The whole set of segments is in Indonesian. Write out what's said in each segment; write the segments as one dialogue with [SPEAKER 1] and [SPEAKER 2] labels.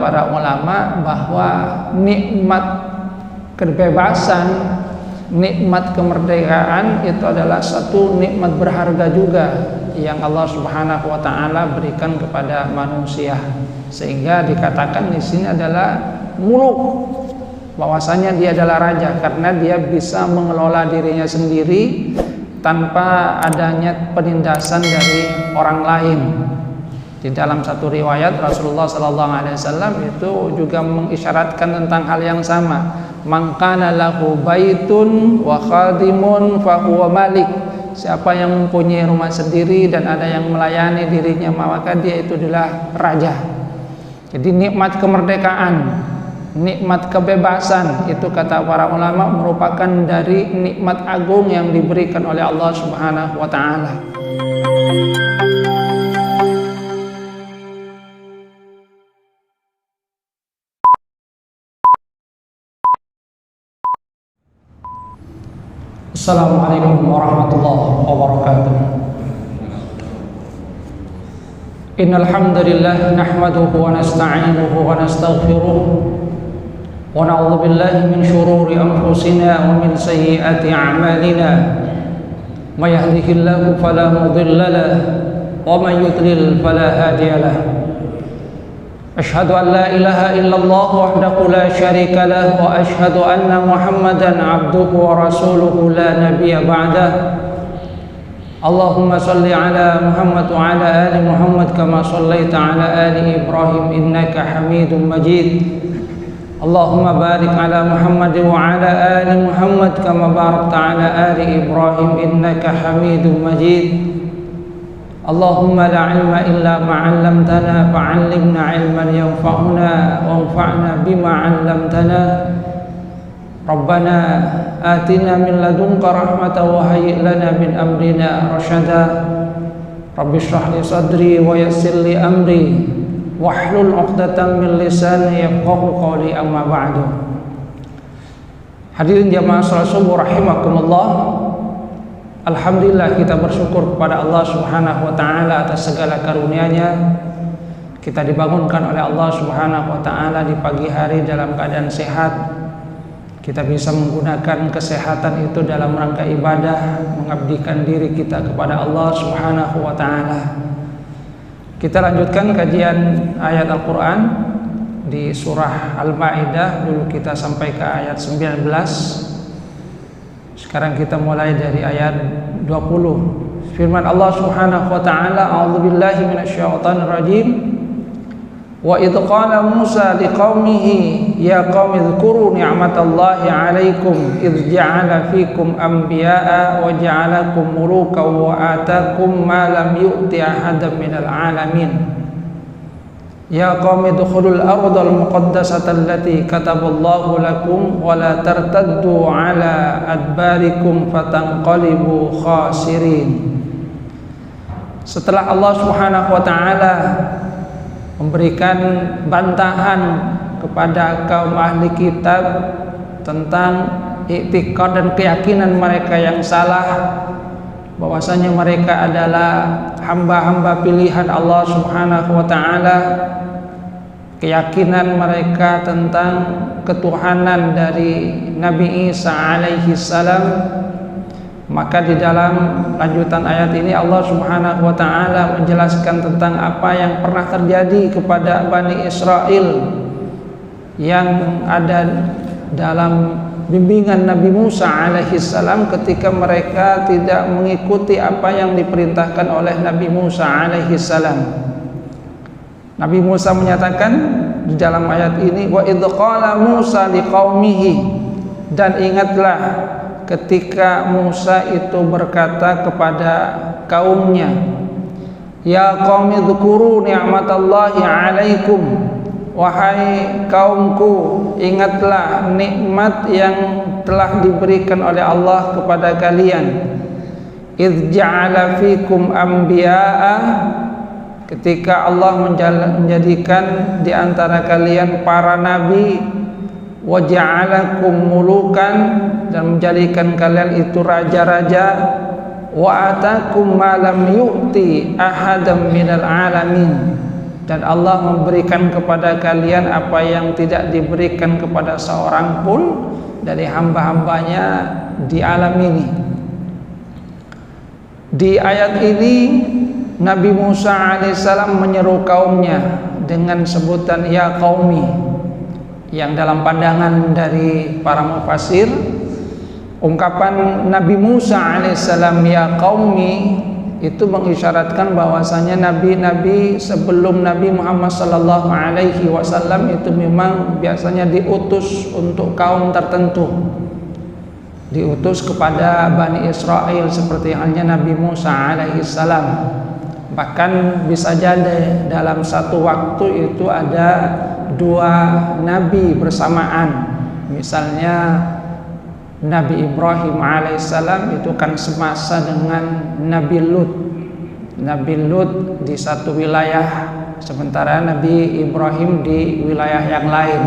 [SPEAKER 1] para ulama bahwa nikmat kebebasan, nikmat kemerdekaan itu adalah satu nikmat berharga juga yang Allah Subhanahu wa taala berikan kepada manusia. Sehingga dikatakan di sini adalah muluk, bahwasanya dia adalah raja karena dia bisa mengelola dirinya sendiri tanpa adanya penindasan dari orang lain. Di dalam satu riwayat Rasulullah SAW itu juga mengisyaratkan tentang hal yang sama. Man kana lahu baitun wa khadimun fa huwa malik. Siapa yang mempunyai rumah sendiri dan ada yang melayani dirinya, maka dia itu adalah raja. Jadi nikmat kemerdekaan, nikmat kebebasan itu kata para ulama merupakan dari nikmat agung yang diberikan oleh Allah Subhanahu wa taala. Assalamualaikum warahmatullahi wabarakatuh. Innal hamdalillah nahmaduhu wa nasta'inuhu wa nastaghfiruh wa na'udzu billahi min shururi anfusina wa min sayyiati a'malina. May yahdihillahu fala mudilla lahu wa may yudlil fala hadiya lahu. Asyhadu an la ilaha illallah wahdahu la syarika lah wa asyhadu anna Muhammadan abduhu wa rasuluhu la nabiyya ba'dah. Allahumma salli ala Muhammad wa ala ali Muhammad kama sallaita ala ali Ibrahim innaka Hamidum Majid. Allahumma barik ala Muhammad wa ala ali Muhammad kama barakta ala ali Ibrahim innaka Hamidum Majid. Allahumma la ilma illa ma 'allamtana fa'allimna 'ilman yanfa'una wanfa'na bima 'allamtana. Rabbana atina min ladunka rahmatan wa hayyi' lana min amrina rasyada. Rabbi shrah li sadri wa yassir li amri wahlul 'uqdatam min lisani yafqahu qawli amma ba'du. Hadirin jamaah salat subuh rahimakumullah. Alhamdulillah kita bersyukur kepada Allah Subhanahu wa taala atas segala karunia-Nya. Kita dibangunkan oleh Allah Subhanahu wa taala di pagi hari dalam keadaan sehat. Kita bisa menggunakan kesehatan itu dalam rangka ibadah, mengabdikan diri kita kepada Allah Subhanahu wa taala. Kita lanjutkan kajian ayat Al-Qur'an di surah Al-Maidah. Dulu kita sampai ke ayat 19. Sekarang kita mulai dari ayat 20. Firman Allah Subhanahu wa taala, a'udzubillahi minasyaitonir rajim. Wa idh qala Musa liqaumihi ya qaumi dzkuru ni'matallahi 'alaikum idh ja'ala fikum anbiya'a wa ja'alakum mulukan wa atakum ma lam yu'ti ahadan minal 'alamin. Ya qaumi dukhulul ardal muqaddasata allati kataballahu lakum wa la tartaddu ala adbarikum fatanqalibu khasirin. Setelah Allah Subhanahu wa taala memberikan bantahan kepada kaum ahli kitab tentang i'tiqad dan keyakinan mereka yang salah, bahwasanya mereka adalah hamba-hamba pilihan Allah Subhanahu wa taala, keyakinan mereka tentang ketuhanan dari Nabi Isa alaihi salam. Maka di dalam lanjutan ayat ini Allah Subhanahu wa taala menjelaskan tentang apa yang pernah terjadi kepada Bani Israel yang ada dalam bimbingan Nabi Musa alaihi salam ketika mereka tidak mengikuti apa yang diperintahkan oleh Nabi Musa alaihi salam. Nabi Musa menyatakan di dalam ayat ini, wa idh qala Musa liqaumihi, dan ingatlah ketika Musa itu berkata kepada kaumnya, ya qaumi dzkuru ni'matallahi 'alaikum, wahai kaumku, ingatlah nikmat yang telah diberikan oleh Allah kepada kalian. Idz ja'ala fikum anbiya'a, ketika Allah menjadikan di antara kalian para nabi, wa ja'alakum mulukan, dan menjadikan kalian itu raja-raja, wa atakum ma lam yu'ti ahadam minal alamin, dan Allah memberikan kepada kalian apa yang tidak diberikan kepada seorang pun dari hamba-hambanya di alam ini. Di ayat ini Nabi Musa alaihissalam menyeru kaumnya dengan sebutan ya qaumi, yang dalam pandangan dari para mufassir, ungkapan Nabi Musa alaihissalam ya qaumi itu mengisyaratkan bahwasanya nabi-nabi sebelum Nabi Muhammad sallallahu alaihi wasallam itu memang biasanya diutus untuk kaum tertentu, diutus kepada Bani Israel seperti halnya Nabi Musa alaihi salam. Bahkan bisa jadi dalam satu waktu itu ada dua nabi bersamaan. Misalnya Nabi Ibrahim alaihissalam itu kan semasa dengan Nabi Lut. Nabi Lut di satu wilayah, sementara Nabi Ibrahim di wilayah yang lain.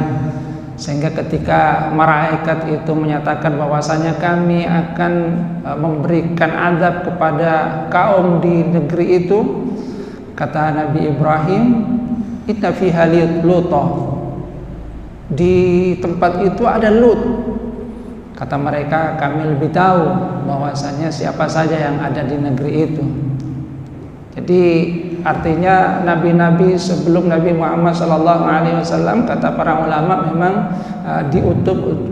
[SPEAKER 1] Sehingga ketika malaikat itu menyatakan bahwasanya kami akan memberikan azab kepada kaum di negeri itu, kata Nabi Ibrahim, inna fiha Luta, di tempat itu ada Lut. Kata mereka, kami lebih tahu bahwasanya siapa saja yang ada di negeri itu. Jadi artinya nabi-nabi sebelum Nabi Muhammad SAW, kata para ulama, memang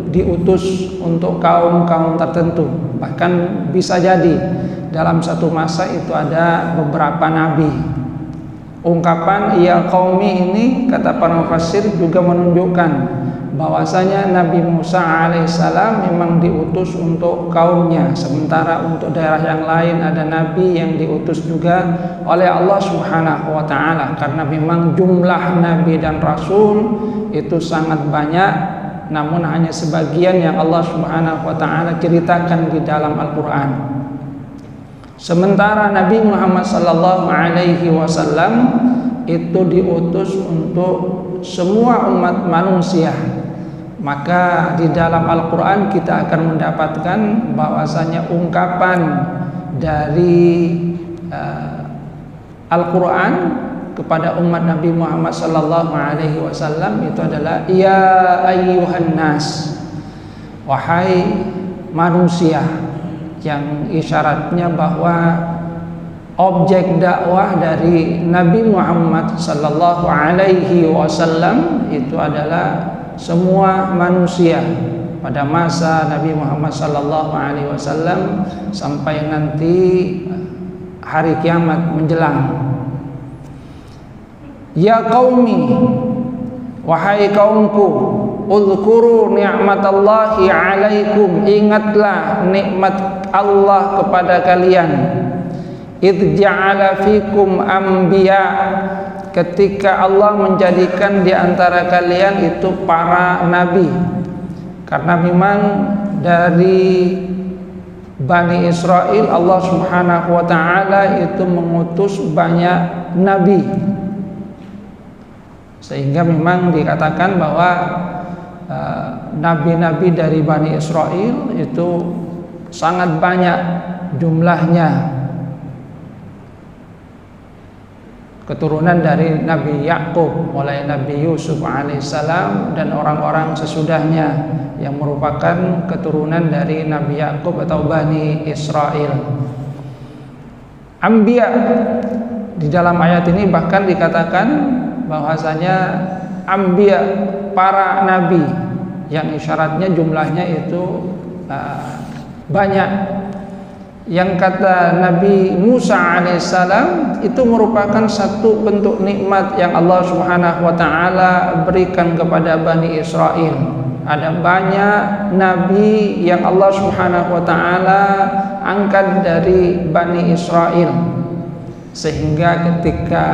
[SPEAKER 1] diutus untuk kaum-kaum tertentu. Bahkan bisa jadi dalam satu masa itu ada beberapa nabi. Ungkapan ya qaumi ini, kata para mufassir, juga menunjukkan bahwasanya Nabi Musa alaihissalam memang diutus untuk kaumnya, sementara untuk daerah yang lain ada nabi yang diutus juga oleh Allah Subhanahu wa taala, karena memang jumlah nabi dan rasul itu sangat banyak, namun hanya sebagian yang Allah Subhanahu wa taala ceritakan di dalam Al-Qur'an. Sementara Nabi Muhammad sallallahu alaihi wasallam itu diutus untuk semua umat manusia. Maka di dalam Al-Quran kita akan mendapatkan bahwasanya ungkapan dari Al-Quran kepada umat Nabi Muhammad sallallahu alaihi wasallam itu adalah ya ayyuhan nas, wahai manusia, yang isyaratnya bahwa objek dakwah dari Nabi Muhammad sallallahu alaihi wasallam itu adalah semua manusia pada masa Nabi Muhammad sallallahu alaihi wasallam sampai nanti hari kiamat menjelang. Ya qaumi, wahai kaumku, uzkuru ni'matallahi alaikum, ingatlah nikmat Allah kepada kalian. Idh ja'ala fikum anbiya, ketika Allah menjadikan di antara kalian itu para nabi. Karena memang dari Bani Israel Allah Subhanahu wa taala itu mengutus banyak nabi, sehingga memang dikatakan bahwa nabi-nabi dari Bani Israel itu sangat banyak jumlahnya. Keturunan dari Nabi Yakub, mulai Nabi Yusuf alaihissalam dan orang-orang sesudahnya yang merupakan keturunan dari Nabi Yakub atau Bani Israel. Anbiya, di dalam ayat ini bahkan dikatakan bahwasanya anbiya, para nabi, yang isyaratnya jumlahnya itu banyak. Yang kata Nabi Musa alaihissalam itu merupakan satu bentuk nikmat yang Allah Subhanahu wa taala berikan kepada Bani Israel. Ada banyak nabi yang Allah Subhanahu wa taala angkat dari Bani Israel, sehingga ketika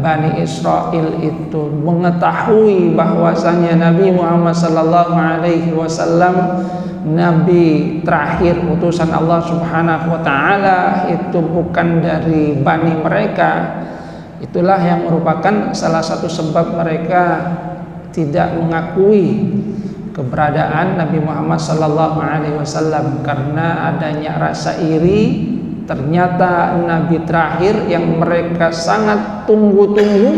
[SPEAKER 1] Bani Israel itu mengetahui bahwasanya Nabi Muhammad sallallahu alaihi wasallam nabi terakhir utusan Allah Subhanahu wa taala itu bukan dari bani mereka, itulah yang merupakan salah satu sebab mereka tidak mengakui keberadaan Nabi Muhammad sallallahu alaihi wasallam, karena adanya rasa iri ternyata nabi terakhir yang mereka sangat tunggu-tunggu,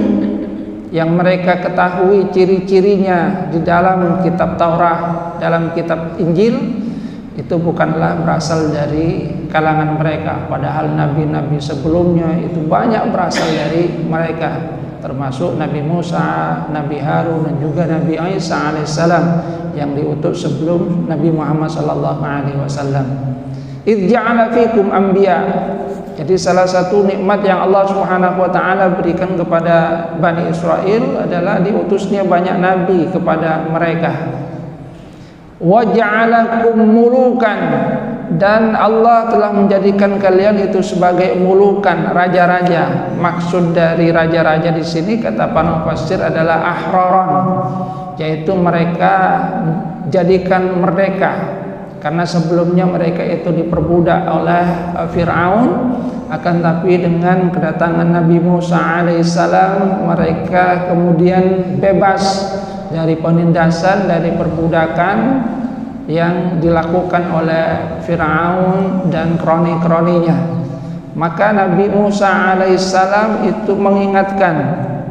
[SPEAKER 1] yang mereka ketahui ciri-cirinya di dalam kitab Taurat, dalam kitab Injil, itu bukanlah berasal dari kalangan mereka. Padahal nabi-nabi sebelumnya itu banyak berasal dari mereka, termasuk Nabi Musa, Nabi Harun, dan juga Nabi Isa alaihissalam yang diutus sebelum Nabi Muhammad sallallahu alaihi wasallam. Idz ja'ala fikum anbiya. Jadi salah satu nikmat yang Allah Subhanahu wa taala berikan kepada Bani Israel adalah diutusnya banyak nabi kepada mereka. Wa ja'alakum mulukan, dan Allah telah menjadikan kalian itu sebagai mulukan, raja-raja. Maksud dari raja-raja di sini kata para mufassir adalah ahraran, yaitu mereka jadikan merdeka. Karena sebelumnya mereka itu diperbudak oleh Fir'aun, akan tapi dengan kedatangan Nabi Musa alaihissalam mereka kemudian bebas dari penindasan, dari perbudakan yang dilakukan oleh Fir'aun dan kroni-kroninya. Maka Nabi Musa alaihissalam itu mengingatkan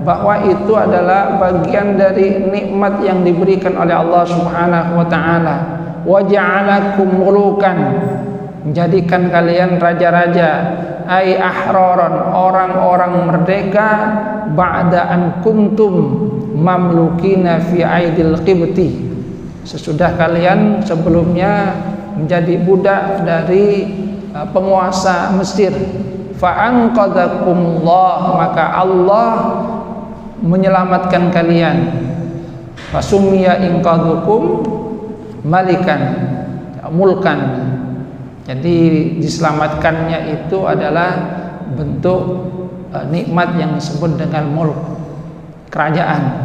[SPEAKER 1] bahwa itu adalah bagian dari nikmat yang diberikan oleh Allah Subhanahu wa taala. Wa ja'alakum mulukan, menjadikan kalian raja-raja, ai ahraran, orang-orang merdeka, ba'da an kuntum mamlukina fi aidil qibti, sesudah kalian sebelumnya menjadi budak dari penguasa Mesir. Fa anqadzakumullah, maka Allah menyelamatkan kalian. Fasummiya inqadzukum malikan, mulkan. Jadi diselamatkannya itu adalah bentuk nikmat yang disebut dengan mulk, kerajaan.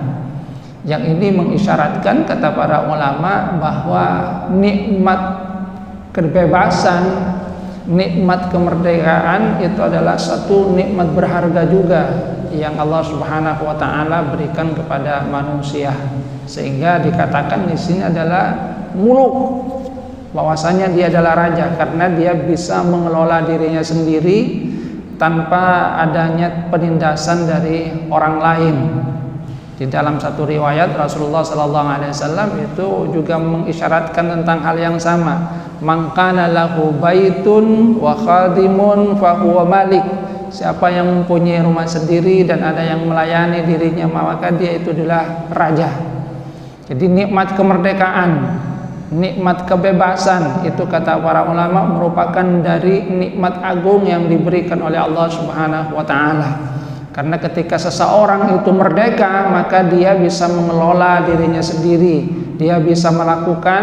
[SPEAKER 1] Yang ini mengisyaratkan, kata para ulama, bahwa nikmat kebebasan, nikmat kemerdekaan itu adalah satu nikmat berharga juga yang Allah Subhanahu wa taala berikan kepada manusia. Sehingga dikatakan di sini adalah muluk, bahwasanya dia adalah raja karena dia bisa mengelola dirinya sendiri tanpa adanya penindasan dari orang lain. Di dalam satu riwayat Rasulullah sallallahu alaihi wasallam itu juga mengisyaratkan tentang hal yang sama. Man kana lahu baitun wa khadimun fa huwa malik. Siapa yang mempunyai rumah sendiri dan ada yang melayani dirinya, maka dia itu adalah raja. Jadi nikmat kemerdekaan, nikmat kebebasan itu kata para ulama merupakan dari nikmat agung yang diberikan oleh Allah Subhanahu wa taala. Karena ketika seseorang itu merdeka, maka dia bisa mengelola dirinya sendiri, dia bisa melakukan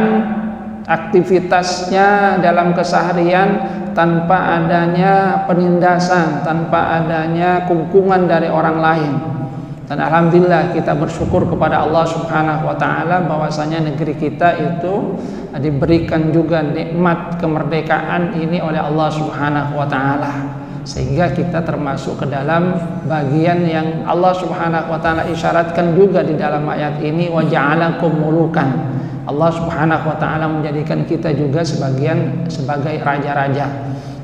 [SPEAKER 1] aktivitasnya dalam keseharian tanpa adanya penindasan, tanpa adanya kungkungan dari orang lain. Dan alhamdulillah kita bersyukur kepada Allah Subhanahu wa taala bahwasanya negeri kita itu diberikan juga nikmat kemerdekaan ini oleh Allah Subhanahu wa taala, sehingga kita termasuk ke dalam bagian yang Allah Subhanahu wa taala isyaratkan juga di dalam ayat ini, wa ja'alakum mulukan. Allah Subhanahu wa taala menjadikan kita juga sebagai raja-raja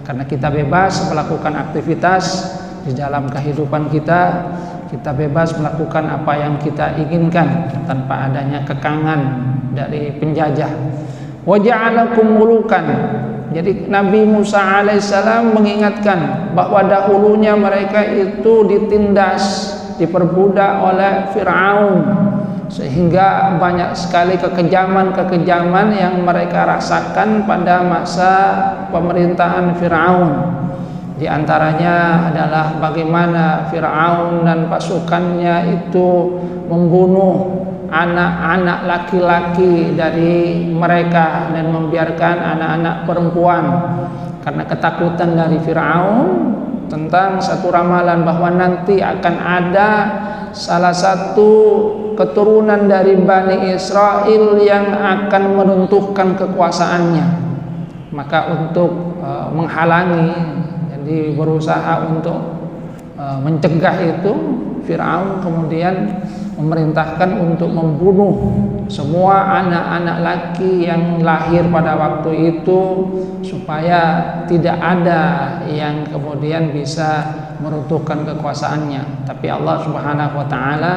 [SPEAKER 1] karena kita bebas melakukan aktivitas di dalam kehidupan kita. Kita bebas melakukan apa yang kita inginkan tanpa adanya kekangan dari penjajah. Wa ja'alakum mulukan. Jadi Nabi Musa alaihissalam mengingatkan bahwa dahulunya mereka itu ditindas, diperbudak oleh Fir'aun, sehingga banyak sekali kekejaman-kekejaman yang mereka rasakan pada masa pemerintahan Fir'aun. Di antaranya adalah bagaimana Fir'aun dan pasukannya itu membunuh anak-anak laki-laki dari mereka dan membiarkan anak-anak perempuan karena ketakutan dari Fir'aun tentang satu ramalan bahwa nanti akan ada salah satu keturunan dari Bani Israel yang akan meruntuhkan kekuasaannya. Maka untuk menghalangi, jadi berusaha untuk mencegah itu, Fir'aun kemudian memerintahkan untuk membunuh semua anak-anak laki yang lahir pada waktu itu, supaya tidak ada yang kemudian bisa meruntuhkan kekuasaannya. Tapi Allah Subhanahu wa taala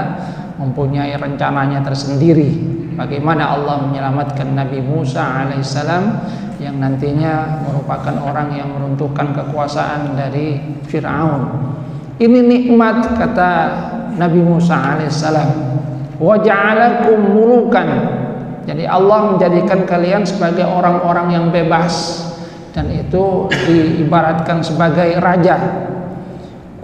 [SPEAKER 1] mempunyai rencananya tersendiri. Bagaimana Allah menyelamatkan Nabi Musa alaihissalam yang nantinya merupakan orang yang meruntuhkan kekuasaan dari Fir'aun. Ini nikmat, kata Nabi Musa alaihissalam, wa ja'alakum mulukan. Jadi Allah menjadikan kalian sebagai orang-orang yang bebas, dan itu diibaratkan sebagai raja.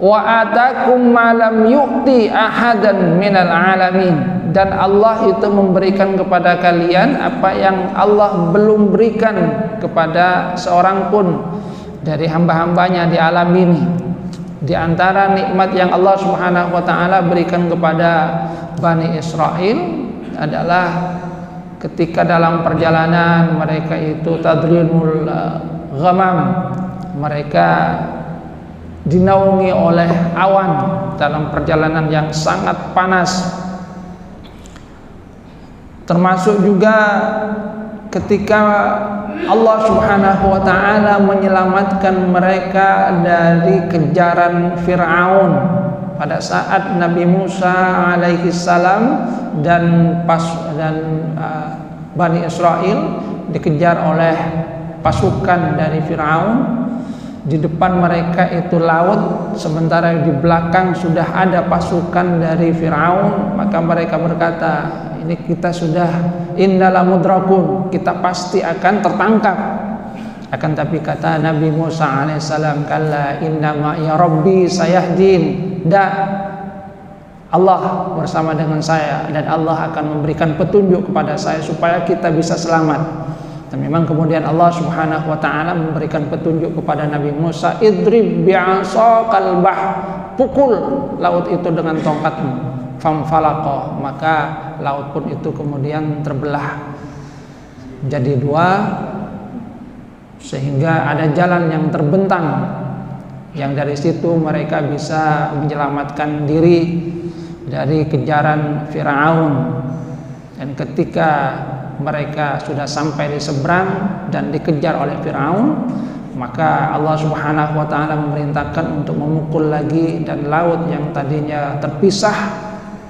[SPEAKER 1] Wa atakum ma lam yu'ti ahadan minal alamin. Dan Allah itu memberikan kepada kalian apa yang Allah belum berikan kepada seorang pun dari hamba-hambanya di alam ini. Di antara nikmat yang Allah Subhanahu wa taala berikan kepada Bani Israel adalah ketika dalam perjalanan mereka itu tadrinul ghamam, mereka dinaungi oleh awan dalam perjalanan yang sangat panas. Termasuk juga ketika Allah Subhanahu wa taala menyelamatkan mereka dari kejaran Fir'aun pada saat Nabi Musa alaihi salam dan Bani Israel dikejar oleh pasukan dari Fir'aun. Di depan mereka itu laut, sementara di belakang sudah ada pasukan dari Fir'aun. Maka mereka berkata, ini kita sudah innalah mudrakun, kita pasti akan tertangkap. Akan tapi kata Nabi Musa alaihissalam, kalla innama ya rabbi sayahdin. Dah, Allah bersama dengan saya dan Allah akan memberikan petunjuk kepada saya supaya kita bisa selamat. Dan memang kemudian Allah Subhanahu wa taala memberikan petunjuk kepada Nabi Musa, idrib bi'asaqal bah, pukul laut itu dengan tongkatmu. Famfalaqa, maka laut pun itu kemudian terbelah jadi dua, sehingga ada jalan yang terbentang, yang dari situ mereka bisa menyelamatkan diri dari kejaran Fir'aun. Dan ketika mereka sudah sampai di seberang dan dikejar oleh Fir'aun, maka Allah Subhanahu wa taala memerintahkan untuk memukul lagi, dan laut yang tadinya terpisah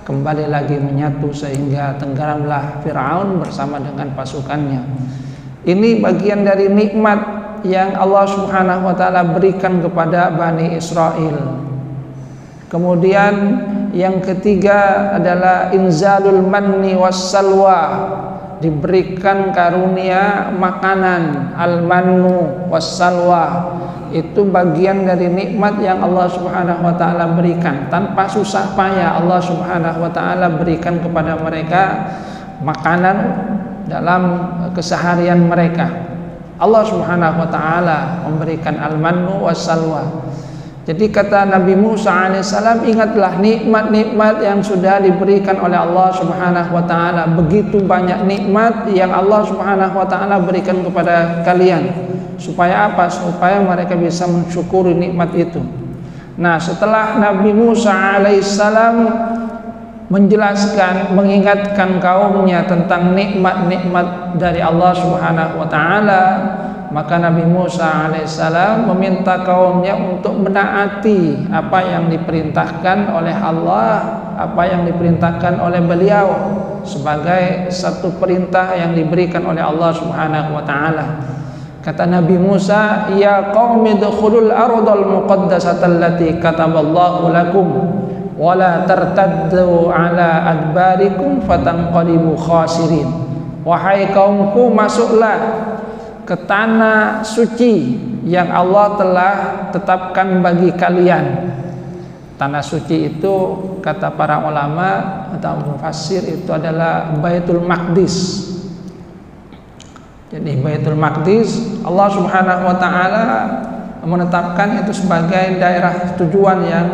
[SPEAKER 1] kembali lagi menyatu sehingga tenggelamlah Fir'aun bersama dengan pasukannya. Ini bagian dari nikmat yang Allah Subhanahu wa taala berikan kepada Bani Israel. Kemudian yang ketiga adalah inzalul manni was salwa, diberikan karunia makanan, al-mannu was-salwa. Itu bagian dari nikmat yang Allah Subhanahu wa taala berikan. Tanpa susah payah Allah Subhanahu wa taala berikan kepada mereka makanan dalam keseharian mereka. Allah Subhanahu wa taala memberikan al-mannu was-salwa. Jadi kata Nabi Musa alaihissalam, ingatlah nikmat-nikmat yang sudah diberikan oleh Allah Subhanahu wa taala. Begitu banyak nikmat yang Allah Subhanahu wa taala berikan kepada kalian. Supaya apa? Supaya mereka bisa mensyukuri nikmat itu. Nah, setelah Nabi Musa alaihissalam menjelaskan, mengingatkan kaumnya tentang nikmat-nikmat dari Allah Subhanahu wa taala, maka Nabi Musa alaihissalam meminta kaumnya untuk menaati apa yang diperintahkan oleh Allah, apa yang diperintahkan oleh beliau sebagai satu perintah yang diberikan oleh Allah Subhanahu wa taala. Kata Nabi Musa, ya qaumi dukhulul ardal muqaddasata allati kataballahu lakum wa la tartaddu ala adbarikum fatanqalibu khasirin. Wahai kaumku, masuklah ke tanah suci yang Allah telah tetapkan bagi kalian. Tanah suci itu kata para ulama atau mufassir itu adalah Baitul Maqdis. Jadi Baitul Maqdis Allah Subhanahu wa taala menetapkan itu sebagai daerah tujuan yang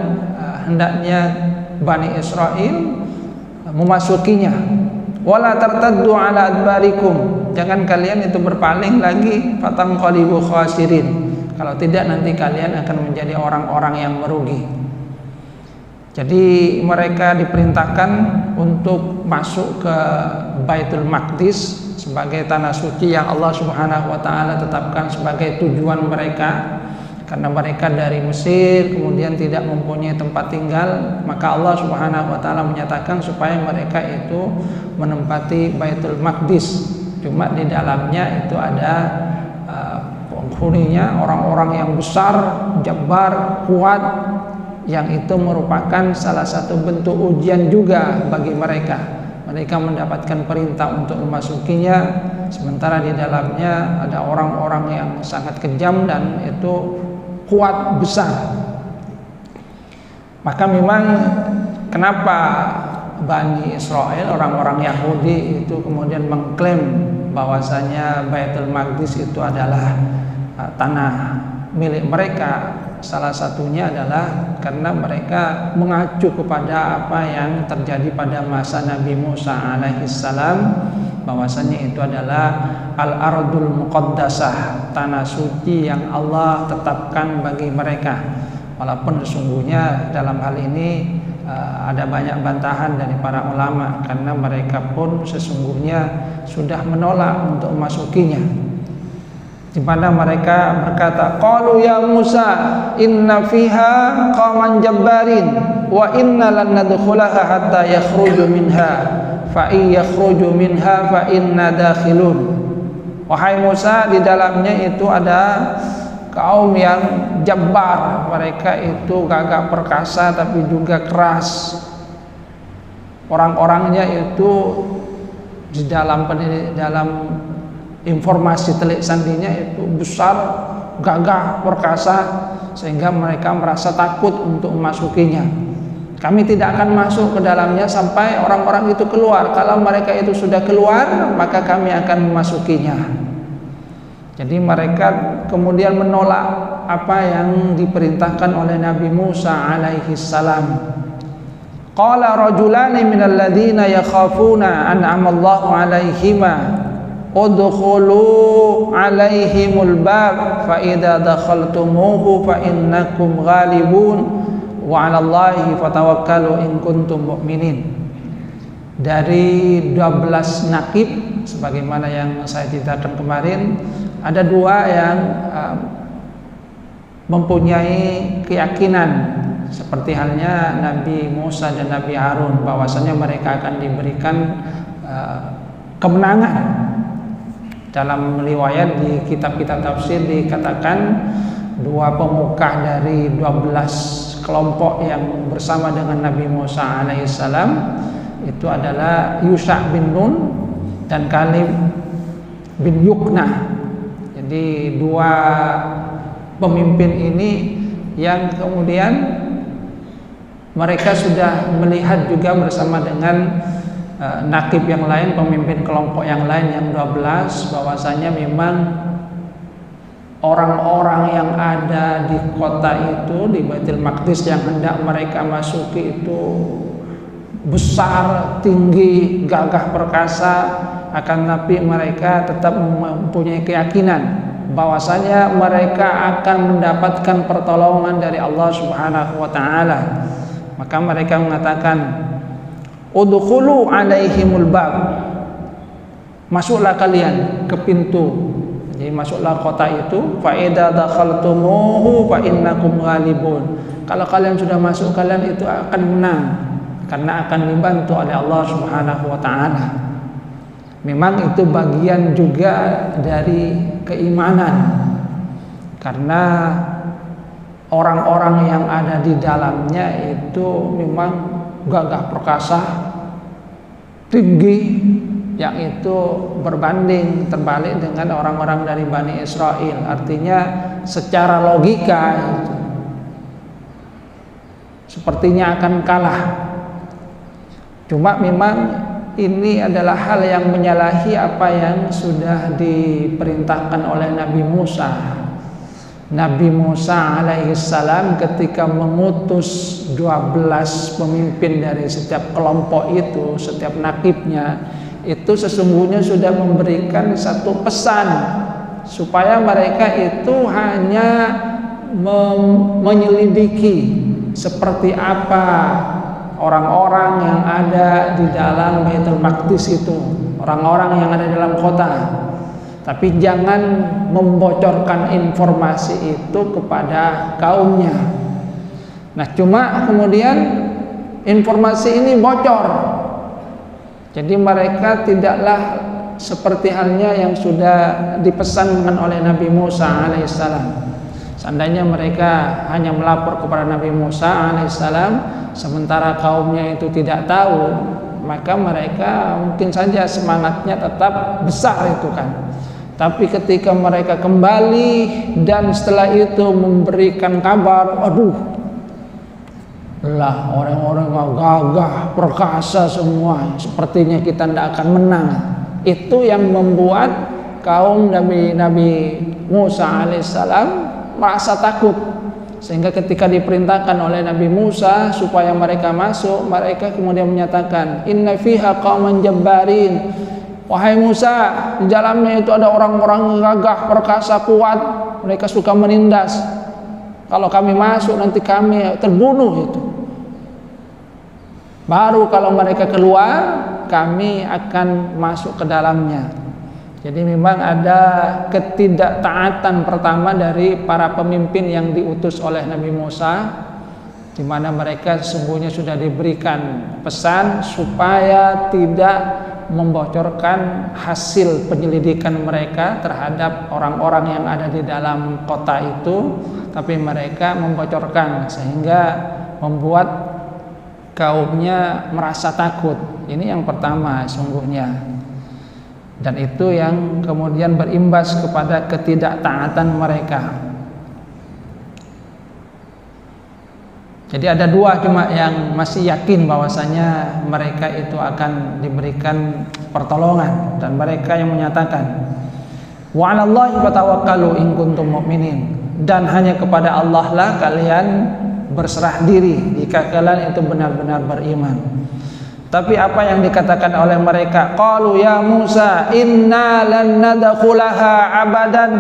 [SPEAKER 1] hendaknya Bani Israel memasukinya. Wala tartaddu ala adbarikum, jangan kalian itu berpaling lagi, fatanqalibu khasirin. Kalau tidak nanti kalian akan menjadi orang-orang yang merugi. Jadi mereka diperintahkan untuk masuk ke Baitul Maqdis sebagai tanah suci yang Allah Subhanahu wa taala tetapkan sebagai tujuan mereka. Karena mereka dari Mesir kemudian tidak mempunyai tempat tinggal, maka Allah Subhanahu wa taala menyatakan supaya mereka itu menempati Baitul Maqdis. Cuma di dalamnya itu ada penghuninya orang-orang yang besar, jabbar, kuat, yang itu merupakan salah satu bentuk ujian juga bagi mereka. Mereka mendapatkan perintah untuk memasukinya, sementara di dalamnya ada orang-orang yang sangat kejam dan itu kuat, besar. Maka memang kenapa Bani Israel, orang-orang Yahudi itu kemudian mengklaim bahwasanya Baitul Maqdis itu adalah tanah milik mereka. Salah satunya adalah karena mereka mengacu kepada apa yang terjadi pada masa Nabi Musa alaihissalam, bahwasanya itu adalah al-ardul muqaddasah, tanah suci yang Allah tetapkan bagi mereka. Walaupun sesungguhnya dalam hal ini ada banyak bantahan dari para ulama, karena mereka pun sesungguhnya sudah menolak untuk memasukinya. Di mana mereka berkata, qalu ya Musa inna fiha qauman jabbarin wa inna lan nadkhulaha hatta yakhruju minha fa in yakhruju minha fa inna dakhilun. Wahai Musa, di dalamnya itu ada kaum yang jabbar, mereka itu gagah perkasa tapi juga keras. Orang-orangnya itu di dalam informasi telik sandinya itu besar, gagah, perkasa, sehingga mereka merasa takut untuk memasukinya. Kami tidak akan masuk ke dalamnya sampai orang-orang itu keluar. Kalau mereka itu sudah keluar, maka kami akan memasukinya. Jadi mereka kemudian menolak apa yang diperintahkan oleh Nabi Musa alaihi salam. Qala rajulani minal ladzina yakhafuna an'amallahu alaihima udkhulu alaihimul bab fa idza dakhaltumuhu fa innakum ghalibun wa 'alallahi fatawakkalu in kuntum mu'minin. Dari 12 nakib sebagaimana yang saya ceritakan kemarin, ada 2 yang mempunyai keyakinan seperti halnya Nabi Musa dan Nabi Harun, bahwasanya mereka akan diberikan kemenangan. Dalam riwayat di kitab-kitab tafsir dikatakan 2 pemuka dari 12 kelompok yang bersama dengan Nabi Musa alaihissalam itu adalah Yusha bin Nun dan Kalib bin Yuknah. Jadi 2 pemimpin ini yang kemudian mereka sudah melihat juga bersama dengan nakib yang lain, pemimpin kelompok yang lain yang 12, bahwasanya memang orang-orang yang ada di kota itu, di Baitul Maqdis yang hendak mereka masuki itu besar, tinggi, gagah perkasa, akan tapi mereka tetap mempunyai keyakinan bahwasanya mereka akan mendapatkan pertolongan dari Allah Subhanahu wa taala. Maka mereka mengatakan, udkhulu alaihimul bab, masuklah kalian ke pintu. Jadi masuklah kota itu, fa idza dakhaltumuhu fa innakum ghalibun. Kalau kalian sudah masuk, kalian itu akan menang karena akan dibantu oleh Allah Subhanahu wa taala. Memang itu bagian juga dari keimanan, karena orang-orang yang ada di dalamnya itu memang gagah perkasa, tinggi, yang itu berbanding terbalik dengan orang-orang dari Bani Israel. Artinya secara logika itu sepertinya akan kalah. Cuma memang ini adalah hal yang menyalahi apa yang sudah diperintahkan oleh Nabi Musa. Nabi Musa alaihissalam ketika mengutus 12 pemimpin dari setiap kelompok itu, setiap nakibnya, itu sesungguhnya sudah memberikan satu pesan supaya mereka itu hanya menyelidiki seperti apa orang-orang yang ada di dalam Baitul Maqdis itu, orang-orang yang ada di dalam kota. Tapi jangan membocorkan informasi itu kepada kaumnya. Nah, cuma kemudian informasi ini bocor. Jadi mereka tidaklah seperti halnya yang sudah dipesankan oleh Nabi Musa alaihissalam. Seandainya mereka hanya melapor kepada Nabi Musa alaihissalam, sementara kaumnya itu tidak tahu, maka mereka mungkin saja semangatnya tetap besar itu kan. Tapi ketika mereka kembali dan setelah itu memberikan kabar, aduh, lah orang-orang gagah, perkasa semua, sepertinya kita tidak akan menang. Itu yang membuat kaum Nabi Musa alaihissalam merasa takut, sehingga ketika diperintahkan oleh Nabi Musa supaya mereka masuk, mereka kemudian menyatakan, inna fiha qauman jabbarin. Wahai Musa, di dalamnya itu ada orang-orang gagah, perkasa, kuat. Mereka suka menindas. Kalau kami masuk nanti kami terbunuh itu. Baru kalau mereka keluar, kami akan masuk ke dalamnya. Jadi memang ada ketidaktaatan pertama dari para pemimpin yang diutus oleh Nabi Musa, di mana mereka sesungguhnya sudah diberikan pesan supaya tidak membocorkan hasil penyelidikan mereka terhadap orang-orang yang ada di dalam kota itu, tapi mereka membocorkan sehingga membuat kaumnya merasa takut. Ini yang pertama sungguhnya, dan itu yang kemudian berimbas kepada ketidaktaatan mereka. Jadi ada dua cuma yang masih yakin bahwasanya mereka itu akan diberikan pertolongan, dan mereka yang menyatakan wa 'alallahi fatawakkalu in kuntum mu'minin, dan hanya kepada Allah lah kalian berserah diri jika kalian itu benar-benar beriman. Tapi apa yang dikatakan oleh mereka? Qalu ya Musa inna lan nadkhulaha abadan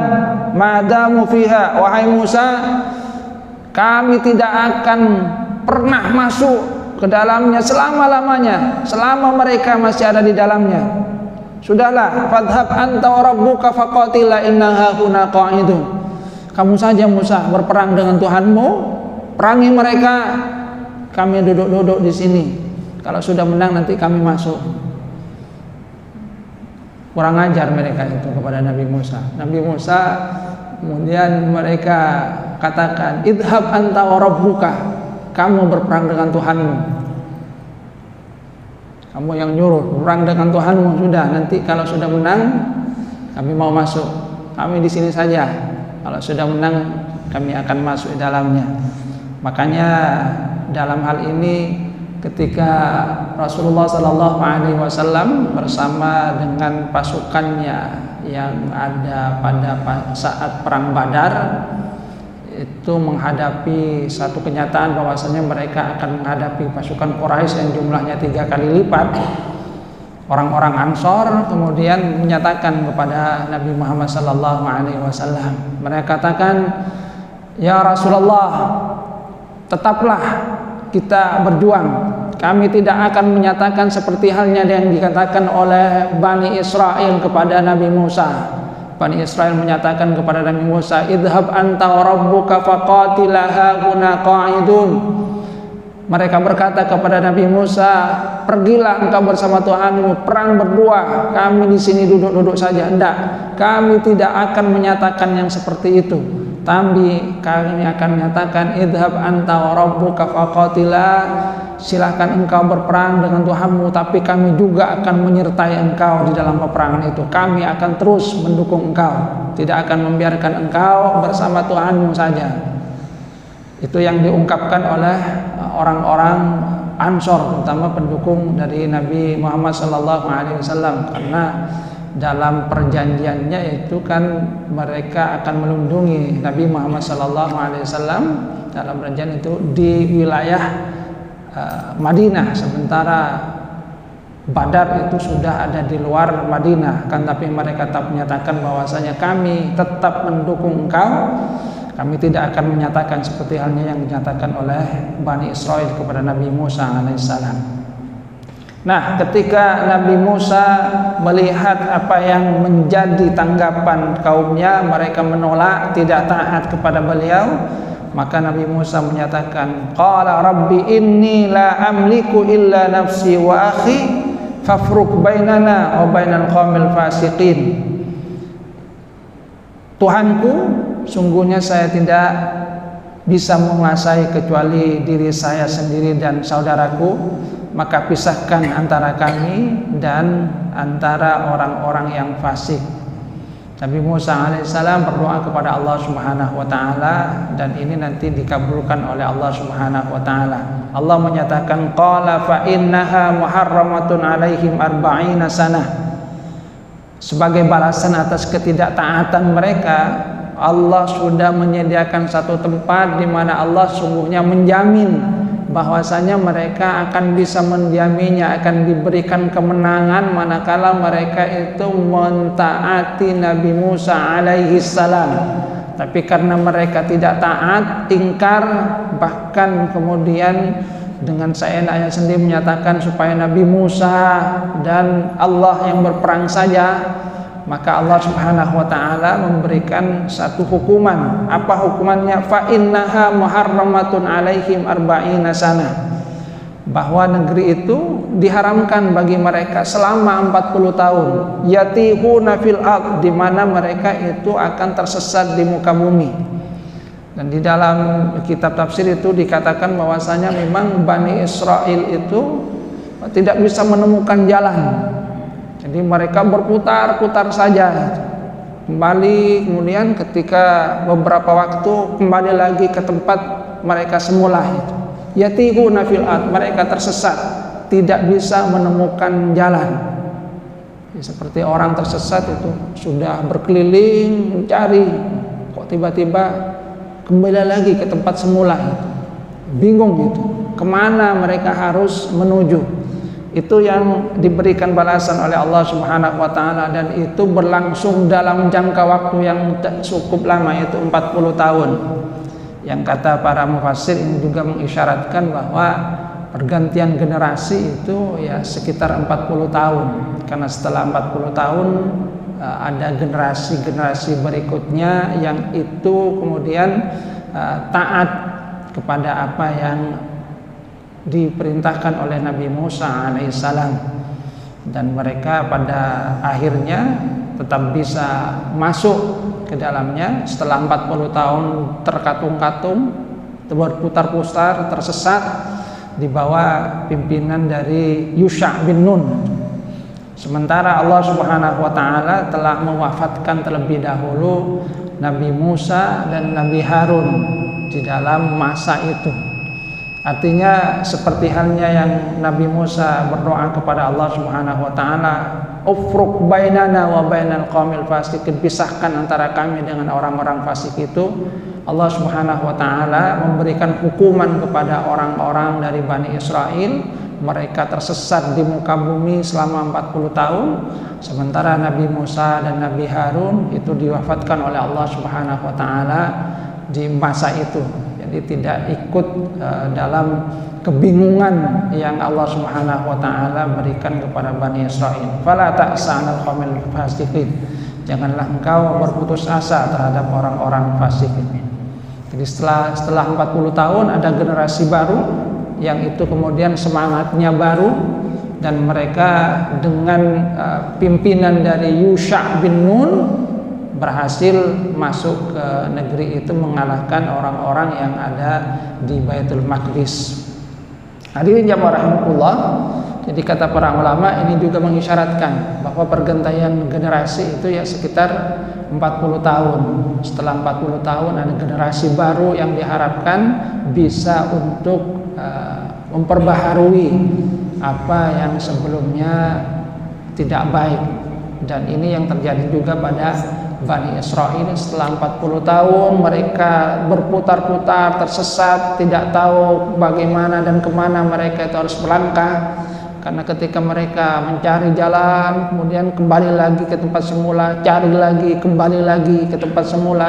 [SPEAKER 1] madamu fiha. Wahai Musa, kami tidak akan pernah masuk ke dalamnya selama-lamanya, selama mereka masih ada di dalamnya. Sudahlah, fadhhab anta wa rabbuka faqatila inna hahuna qa'idun. Kamu saja Musa berperang dengan Tuhanmu, perangi mereka, kami duduk-duduk di sini. Kalau sudah menang nanti kami masuk. Kurang ajar mereka itu kepada Nabi Musa. Nabi Musa kemudian mereka katakan, idhab anta wa rabbuka, kamu berperang dengan Tuhanmu. Kamu yang nyuruh berperang dengan Tuhanmu. Sudah, nanti kalau sudah menang kami mau masuk. Kami di sini saja. Kalau sudah menang kami akan masuk di dalamnya. Makanya dalam hal ini ketika Rasulullah SAW bersama dengan pasukannya yang ada pada saat perang Badar itu menghadapi satu kenyataan bahwasanya mereka akan menghadapi pasukan Quraisy yang jumlahnya 3 kali lipat. Orang-orang Ansor kemudian menyatakan kepada Nabi Muhammad SAW, mereka katakan, ya Rasulullah, tetaplah kita berjuang. Kami tidak akan menyatakan seperti halnya yang dikatakan oleh Bani Israel kepada Nabi Musa. Bani Israel menyatakan kepada Nabi Musa, idhab anta wa rabbuka faqatila hahuna qa'idun. Mereka berkata kepada Nabi Musa, pergilah engkau bersama Tuhanmu, perang berdua, kami di sini duduk-duduk saja. Tidak, kami tidak akan menyatakan yang seperti itu. Tapi kami akan menyatakan, idhab anta wa rabbuka faqatila, silahkan engkau berperang dengan Tuhanmu, tapi kami juga akan menyertai engkau di dalam peperangan itu. Kami akan terus mendukung engkau, tidak akan membiarkan engkau bersama Tuhanmu saja. Itu yang diungkapkan oleh orang-orang Ansor, terutama pendukung dari Nabi Muhammad SAW, karena dalam perjanjiannya itu kan mereka akan melindungi Nabi Muhammad SAW dalam perjanjian itu di wilayah Madinah, sementara Badar itu sudah ada di luar Madinah, kan tapi mereka tetap menyatakan bahwasanya kami tetap mendukung engkau, Kami tidak akan menyatakan seperti halnya yang dinyatakan oleh Bani Israel kepada Nabi Musa alaihissalam. Nah, ketika Nabi Musa melihat apa yang menjadi tanggapan kaumnya, mereka menolak, tidak taat kepada beliau, maka Nabi Musa menyatakan, qala rabbi inni la amliku illa nafsi wa akhi fafruq bainana wa bainal qaumil fasiqin. Tuhanku, sungguhnya saya tidak bisa menguasai kecuali diri saya sendiri dan saudaraku, maka pisahkan antara kami dan antara orang-orang yang fasik. Nabi Musa alaihissalam berdoa kepada Allah Subhanahu wa taala, dan ini nanti dikabulkan oleh Allah Subhanahu wa taala. Allah menyatakan qala fa innaha muharramatun alaihim arba'ina sanah. Sebagai balasan atas ketidaktaatan mereka, Allah sudah menyediakan satu tempat di mana Allah sungguhnya menjamin bahwasanya mereka akan bisa mendiaminya, akan diberikan kemenangan manakala mereka itu mentaati Nabi Musa alaihi salam. Tapi karena mereka tidak taat, ingkar, bahkan kemudian dengan seenaknya sendiri menyatakan supaya Nabi Musa dan Allah yang berperang saja, maka Allah Subhanahu wa taala memberikan satu hukuman. Apa hukumannya? Fa innaha muharramatun alaihim arba'ina sanah. Bahwa negeri itu diharamkan bagi mereka selama 40 tahun. Yatihuna fil ard, di mana mereka itu akan tersesat di muka bumi. Dan di dalam kitab tafsir itu dikatakan bahwasanya memang Bani Israel itu tidak bisa menemukan jalan. Jadi mereka berputar-putar saja, kembali, kemudian ketika beberapa waktu kembali lagi ke tempat mereka semula itu. Yatihuna fil ard, mereka tersesat, tidak bisa menemukan jalan. Seperti orang tersesat itu sudah berkeliling mencari, kok tiba-tiba kembali lagi ke tempat semula itu. Bingung gitu, kemana mereka harus menuju. Itu yang diberikan balasan oleh Allah Subhanahu wa taala, dan itu berlangsung dalam jangka waktu yang cukup lama, yaitu 40 tahun. Yang kata para mufassir ini juga mengisyaratkan bahwa pergantian generasi itu ya sekitar 40 tahun. Karena setelah 40 tahun ada generasi-generasi berikutnya yang itu kemudian taat kepada apa yang diperintahkan oleh Nabi Musa alaihissalam, dan mereka pada akhirnya tetap bisa masuk ke dalamnya setelah 40 tahun terkatung-katung, berputar-putar, tersesat di bawah pimpinan dari Yusha bin Nun. Sementara Allah Subhanahu wa taala telah mewafatkan terlebih dahulu Nabi Musa dan Nabi Harun di dalam masa itu. Artinya seperti halnya yang Nabi Musa berdoa kepada Allah Subhanahu wa taala, ufruq bainana wa bainal qaumil fasiqin, pisahkan antara kami dengan orang-orang fasik itu. Allah Subhanahu wa taala memberikan hukuman kepada orang-orang dari Bani Israel. Mereka tersesat di muka bumi selama 40 tahun. Sementara Nabi Musa dan Nabi Harun itu diwafatkan oleh Allah Subhanahu wa taala di masa itu. Tidak ikut dalam kebingungan yang Allah Subhanahu wa taala berikan kepada Bani Israel. Fala ta'sa 'alal qaumil fasiqin. Janganlah engkau berputus asa terhadap orang-orang fasik ini. Jadi setelah 40 tahun ada generasi baru yang itu kemudian semangatnya baru, dan mereka dengan pimpinan dari Yusha bin Nun berhasil masuk ke negeri itu, mengalahkan orang-orang yang ada di Baitul Maqdis. Hadirin jamaah rahimakumullah. Jadi kata para ulama ini juga mengisyaratkan bahwa pergantian generasi itu ya sekitar 40 tahun. Setelah 40 tahun ada generasi baru yang diharapkan bisa untuk memperbaharui apa yang sebelumnya tidak baik. Dan ini yang terjadi juga pada Bani Israel. Setelah 40 tahun mereka berputar-putar, tersesat, tidak tahu bagaimana dan kemana mereka itu harus melangkah. karena ketika mereka mencari jalan, kemudian kembali lagi ke tempat semula, cari lagi, kembali lagi ke tempat semula,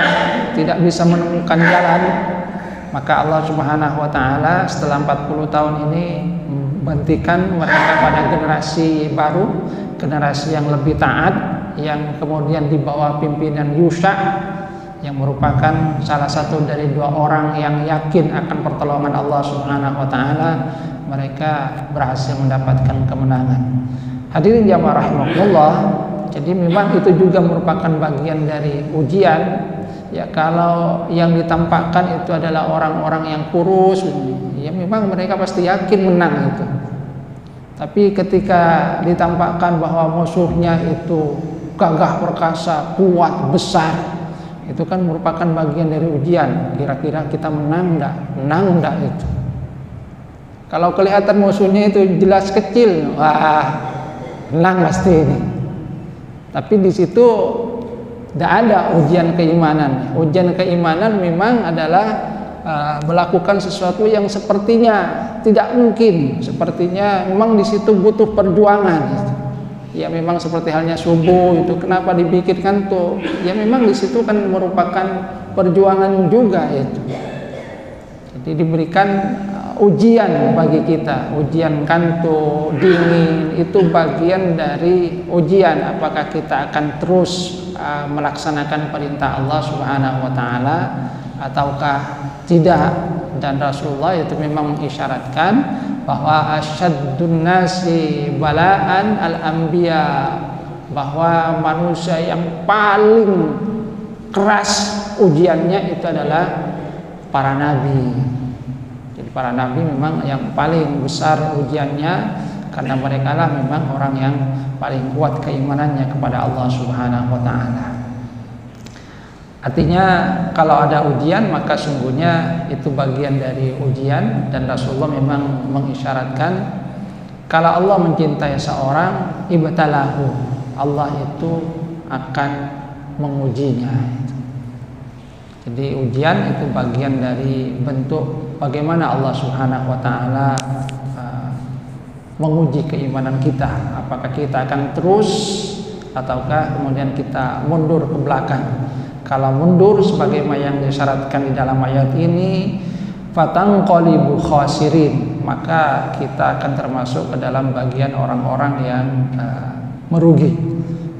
[SPEAKER 1] tidak bisa menemukan jalan, maka Allah Subhanahu wa taala setelah 40 tahun ini membentikan mereka pada generasi baru, generasi yang lebih taat, yang kemudian di bawah pimpinan Yusha, yang merupakan salah satu dari 2 orang yang yakin akan pertolongan Allah Subhanahu wa taala. Mereka berhasil mendapatkan kemenangan. Hadirin jamaah rahimakumullah, jadi memang itu juga merupakan bagian dari ujian. Ya, kalau yang ditampakkan itu adalah orang-orang yang kurus, ya memang mereka pasti yakin menang itu. Tapi ketika ditampakkan bahwa musuhnya itu gagah perkasa, kuat, besar, itu kan merupakan bagian dari ujian. Kira-kira kita menang enggak? Menang enggak itu? Kalau kelihatan musuhnya itu jelas kecil, wah, menang pasti ini. Tapi di situ tidak ada ujian keimanan. Ujian keimanan memang adalah melakukan sesuatu yang sepertinya tidak mungkin. Sepertinya memang di situ butuh perjuangan. Ya memang seperti halnya subuh itu, kenapa dipikirkan tuh? Ya memang di situ kan merupakan perjuangan juga itu. Jadi diberikan ujian bagi kita, ujian kantuk, dingin, itu bagian dari ujian apakah kita akan terus melaksanakan perintah Allah Subhanahu wa taala ataukah tidak. Dan Rasulullah itu memang mengisyaratkan bahwa asyaddun nasi balaan al-anbiya, bahwa manusia yang paling keras ujiannya itu adalah para nabi. Para nabi memang yang paling besar ujiannya, karena mereka lah memang orang yang paling kuat keimanannya kepada Allah Subhanahu wa taala. Artinya kalau ada ujian maka sungguhnya itu bagian dari ujian, dan Rasulullah memang mengisyaratkan kalau Allah mencintai seorang, ibtalahu, Allah itu akan mengujinya. Jadi ujian itu bagian dari bentuk bagaimana Allah Subhanahu wa taala menguji keimanan kita. Apakah kita akan terus ataukah kemudian kita mundur ke belakang. Kalau mundur sebagaimana yang disyaratkan di dalam ayat ini, fatanqalibu khasirin, maka kita akan termasuk ke dalam bagian orang-orang yang merugi.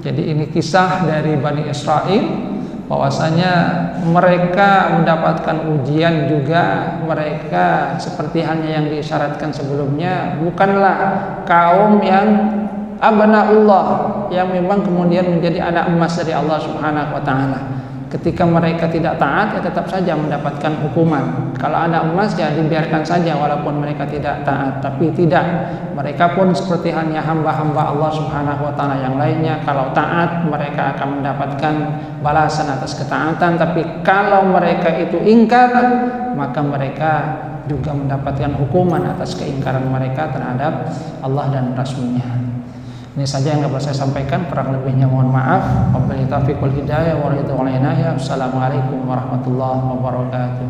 [SPEAKER 1] Jadi ini kisah dari Bani Israel, bahwasanya mereka mendapatkan ujian juga. Mereka seperti halnya yang disyaratkan sebelumnya, bukanlah kaum yang abnaullah, yang memang kemudian menjadi anak emas dari Allah Subhanahu wa taala. Ketika mereka tidak taat, ya tetap saja mendapatkan hukuman. Kalau anak emas ya dibiarkan saja walaupun mereka tidak taat. Tapi tidak, mereka pun seperti hanya hamba-hamba Allah Subhanahu wa taala yang lainnya. Kalau taat, mereka akan mendapatkan balasan atas ketaatan. Tapi kalau mereka itu ingkar, maka mereka juga mendapatkan hukuman atas keingkaran mereka terhadap Allah dan Rasul-Nya. Ini saja yang dapat saya sampaikan, kurang lebihnya mohon maaf. Wabillahi taufiq wal hidayah wa ridwan. Assalamualaikum warahmatullahi wabarakatuh.